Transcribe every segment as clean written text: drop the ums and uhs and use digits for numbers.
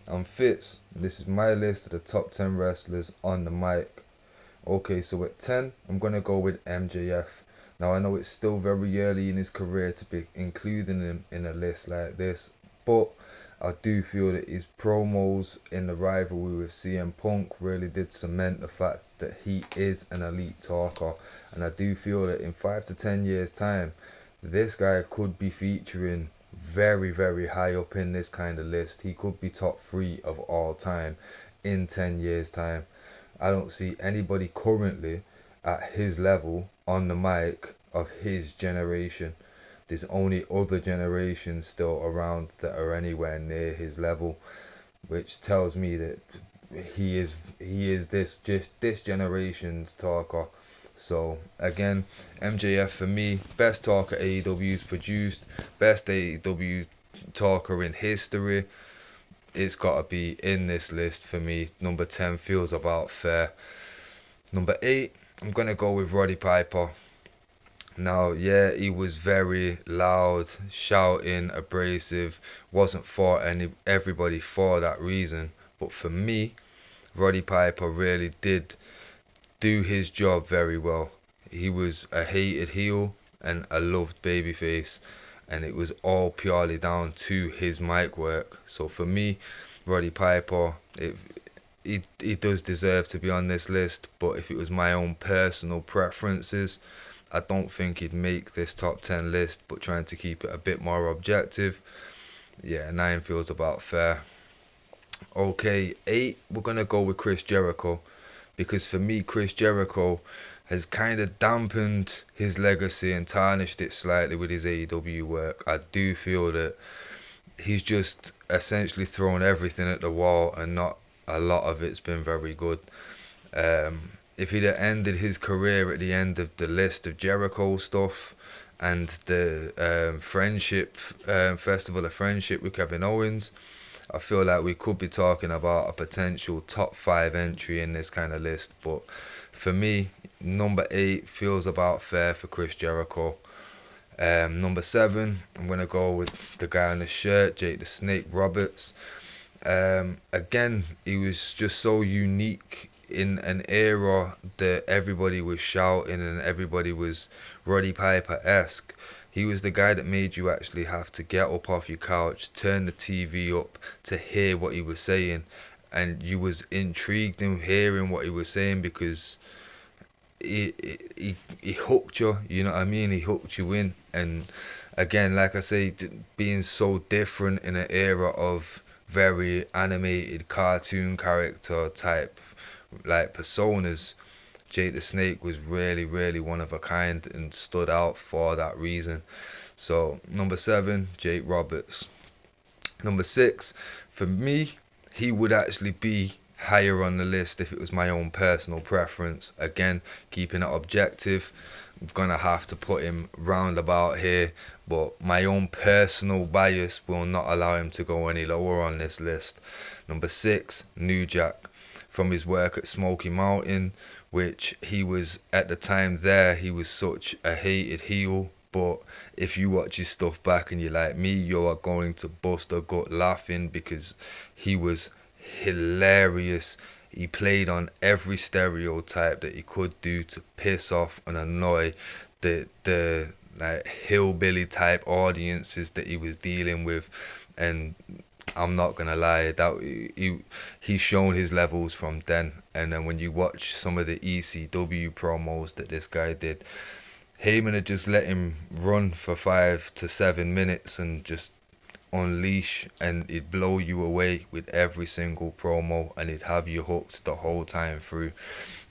I'm Fitz. This is my list of the top 10 wrestlers on the mic. Okay, so at 10, I'm going to go with MJF. Now, I know it's still very early in his career to be including him in a list like this, but I do feel that his promos in the rivalry with CM Punk really did cement the fact that he is an elite talker. And I do feel that in 5 to 10 years' time, this guy could be featuring very, very high up in this kind of list. He could be top three of all time in 10 years' time. I don't see anybody currently at his level on the mic of his generation. There's only other generations still around that are anywhere near his level, which tells me that he is this generation's talker. So again, MJF for me, best talker AEW's produced, best AEW talker in history. It's gotta be in this list for me. Number 10 feels about fair. Number 8, I'm gonna go with Roddy Piper. Now, yeah, he was very loud, shouting, abrasive, wasn't for everybody for that reason. But for me, Roddy Piper really did do his job very well. He was a hated heel and a loved babyface, and it was all purely down to his mic work. So for me, Roddy Piper, he does deserve to be on this list. But if it was my own personal preferences, I don't think he'd make this top 10 list. But trying to keep it a bit more objective, yeah, 9 feels about fair. Okay, 8, we're gonna go with Chris Jericho, because for me, Chris Jericho has kind of dampened his legacy and tarnished it slightly with his AEW work. I do feel that he's just essentially thrown everything at the wall, and not a lot of it's been very good. If he'd have ended his career at the end of the list of Jericho stuff and the friendship festival of friendship with Kevin Owens, I feel like we could be talking about a potential top 5 entry in this kind of list. But for me, number 8 feels about fair for Chris Jericho. Number 7, I'm gonna go with the guy on the shirt, Jake the Snake Roberts. Again, he was just so unique in an era that everybody was shouting and everybody was Roddy Piper esque. He was the guy that made you actually have to get up off your couch, turn the TV up to hear what he was saying, and you was intrigued in hearing what he was saying because he hooked you. You know what I mean? He hooked you in, and again, like I say, being so different in an era of very animated cartoon character type like personas, Jake the Snake was really, really one of a kind and stood out for that reason. So number 7, Jake Roberts. Number 6, for me, he would actually be higher on the list if it was my own personal preference. Again, keeping it objective, I'm gonna have to put him roundabout here, but my own personal bias will not allow him to go any lower on this list. Number 6, New Jack. From his work at Smoky Mountain, which he was at the time there, he was such a hated heel. But if you watch his stuff back and you're like me, you are going to bust a gut laughing because he was hilarious. He played on every stereotype that he could do to piss off and annoy the like hillbilly type audiences that he was dealing with, and I'm not gonna lie, that he's shown his levels from then. And then when you watch some of the ECW promos that this guy did, Heyman had just let him run for 5 to 7 minutes and just unleash, and it'd blow you away with every single promo, and it'd have you hooked the whole time through.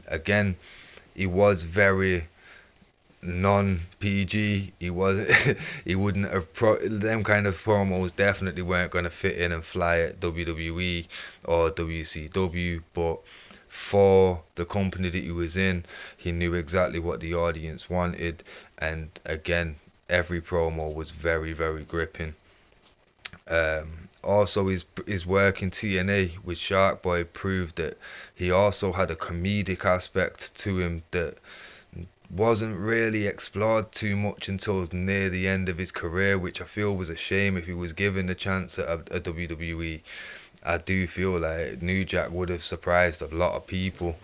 Again, he was very non PG. He was he wouldn't have them kind of promos definitely weren't going to fit in and fly at WWE or WCW, but for the company that he was in, he knew exactly what the audience wanted, and again, every promo was very, very gripping. Also, his work in TNA with Shark Boy proved that he also had a comedic aspect to him that wasn't really explored too much until near the end of his career, which I feel was a shame. If he was given the chance at a WWE, I do feel like New Jack would have surprised a lot of people.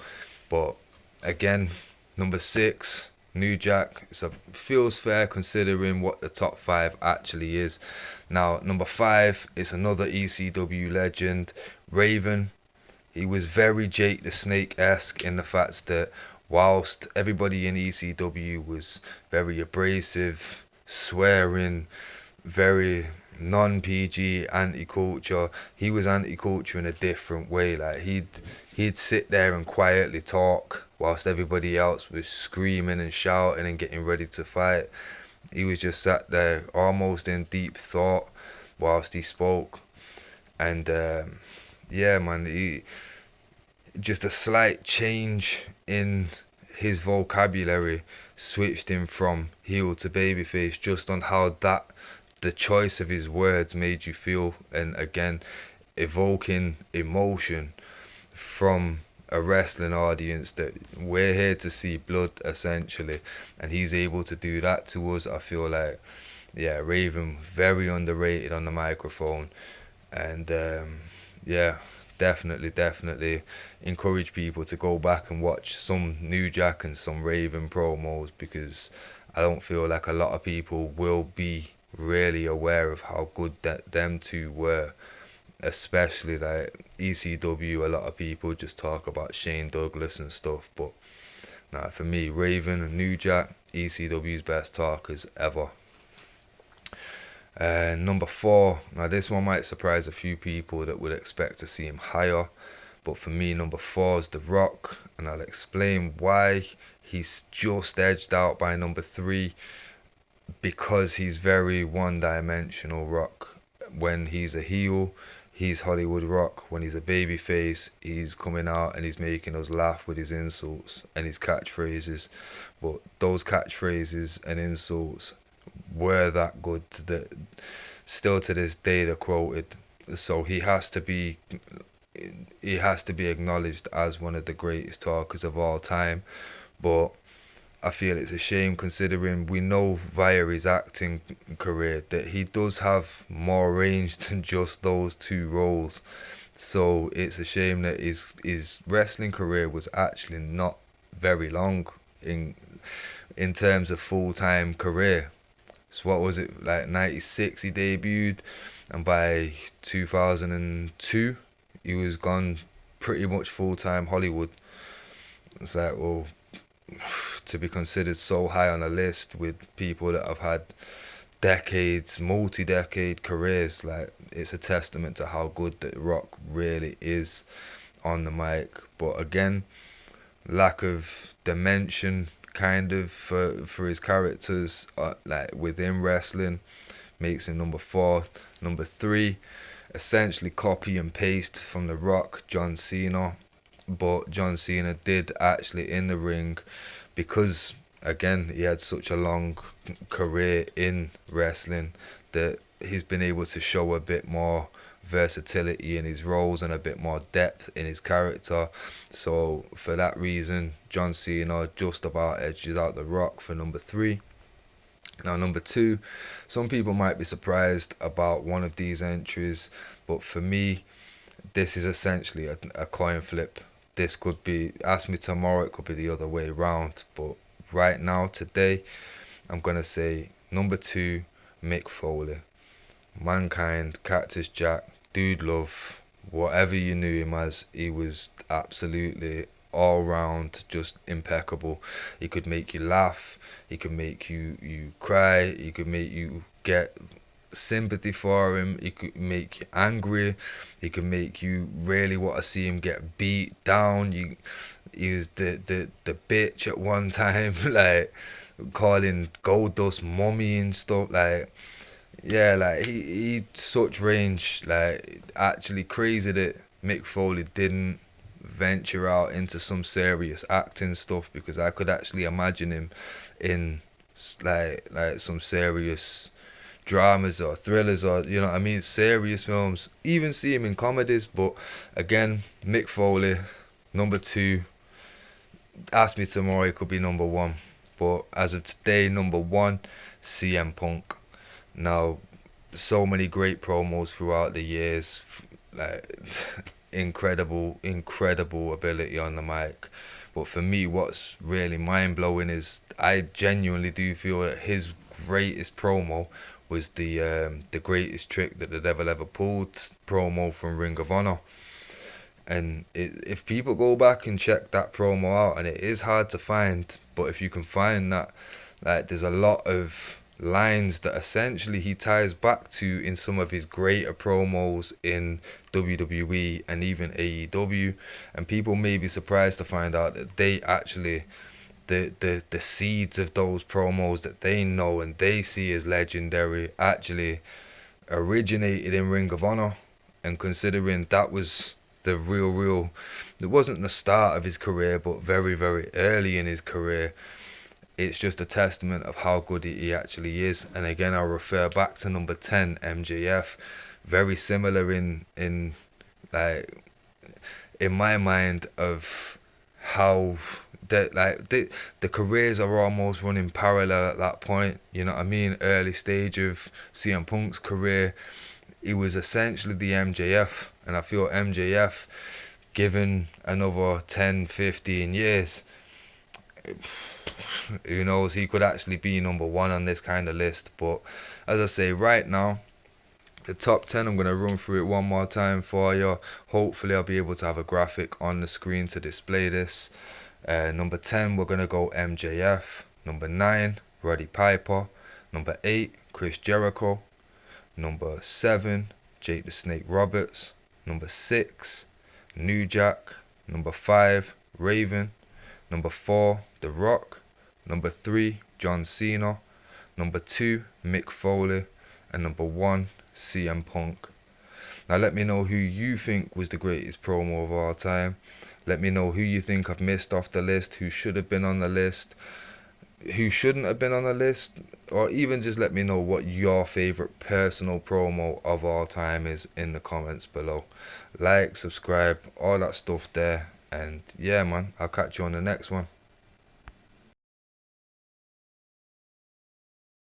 But again, number six, New Jack, feels fair considering what the top five actually is. Now, number five is another ECW legend, Raven. He was very Jake the Snake-esque in the fact that whilst everybody in ECW was very abrasive, swearing, very non-PG, anti-culture, he was anti-culture in a different way. Like he'd sit there and quietly talk whilst everybody else was screaming and shouting and getting ready to fight. He was just sat there almost in deep thought whilst he spoke. And yeah, man, just a slight change in his vocabulary switched him from heel to babyface just on how that the choice of his words made you feel, and again evoking emotion from a wrestling audience that we're here to see blood essentially, and he's able to do that to us. I feel like, yeah, Raven very underrated on the microphone. And yeah, definitely encourage people to go back and watch some New Jack and some Raven promos, because I don't feel like a lot of people will be really aware of how good that them two were. Especially like ECW, a lot of people just talk about Shane Douglas and stuff, but nah, for me, Raven and New Jack, ECW's best talkers ever. Number four, now this one might surprise a few people that would expect to see him higher, but for me, number four is The Rock, and I'll explain why he's just edged out by number three, because he's very one-dimensional Rock. When he's a heel, he's Hollywood Rock. When he's a babyface, he's coming out and he's making us laugh with his insults and his catchphrases. But those catchphrases and insults were that good that still to this day they're quoted. So he has to be acknowledged as one of the greatest talkers of all time. But I feel it's a shame, considering we know via his acting career that he does have more range than just those two roles. So it's a shame that his wrestling career was actually not very long in terms of full-time career. So what was it, like 96 he debuted, and by 2002 he was gone pretty much full-time Hollywood. It's like, well, to be considered so high on a list with people that have had decades, multi-decade careers, like, it's a testament to how good The Rock really is on the mic. But again, lack of dimension kind of for his characters like within wrestling makes him number four. Number three, essentially copy and paste from The Rock, John Cena. But John Cena did actually in the ring, because again he had such a long career in wrestling, that he's been able to show a bit more versatility in his roles and a bit more depth in his character. So for that reason, John Cena just about edges out The Rock for number three. Now, number two, some people might be surprised about one of these entries, but for me, this is essentially a coin flip. This could be, ask me tomorrow, it could be the other way around. But right now, today, I'm going to say number two, Mick Foley. Mankind, Cactus Jack, Dude Love, whatever you knew him as, he was absolutely all round just impeccable. He could make you laugh, he could make you cry, he could make you get sympathy for him, he could make you angry, he could make you really want to see him get beat down. He was the bitch at one time, like calling Goldust mummy and stuff, like, yeah, like he such range. Like, actually crazy that Mick Foley didn't venture out into some serious acting stuff, because I could actually imagine him in like some serious dramas or thrillers, or you know what I mean, serious films. Even see him in comedies. But again, Mick Foley, number two. Ask me tomorrow, it could be number one. But as of today, number one, CM Punk. Now, so many great promos throughout the years, like incredible ability on the mic. But for me, what's really mind blowing is I genuinely do feel that his greatest promo was the greatest trick that the devil ever pulled promo from Ring of Honor. And if people go back and check that promo out, and it is hard to find, but if you can find that, like, there's a lot of lines that essentially he ties back to in some of his greater promos in WWE and even AEW, and people may be surprised to find out that they actually the seeds of those promos that they know and they see as legendary actually originated in Ring of Honor. And considering that was the real it wasn't the start of his career, but very early in his career, it's just a testament of how good he actually is. And again, I'll refer back to number 10, MJF. Very similar in like in my mind of how the careers are almost running parallel at that point. You know what I mean? Early stage of CM Punk's career, he was essentially the MJF, and I feel MJF, given another 10, 15 years, who knows, he could actually be number one on this kind of list. But as I say, right now, the top 10, I'm going to run through it one more time for you. Hopefully I'll be able to have a graphic on the screen to display this. Number 10, we're going to go MJF. Number 9, Roddy Piper. Number 8, Chris Jericho. Number 7, Jake the Snake Roberts. Number 6, New Jack. Number 5, Raven. Number 4, The Rock. Number 3, John Cena. Number 2, Mick Foley. And number 1, CM Punk. Now let me know who you think was the greatest promo of all time. Let me know who you think I've missed off the list, who should have been on the list, who shouldn't have been on the list, or even just let me know what your favourite personal promo of all time is in the comments below. Like, subscribe, all that stuff there. And yeah, man, I'll catch you on the next one.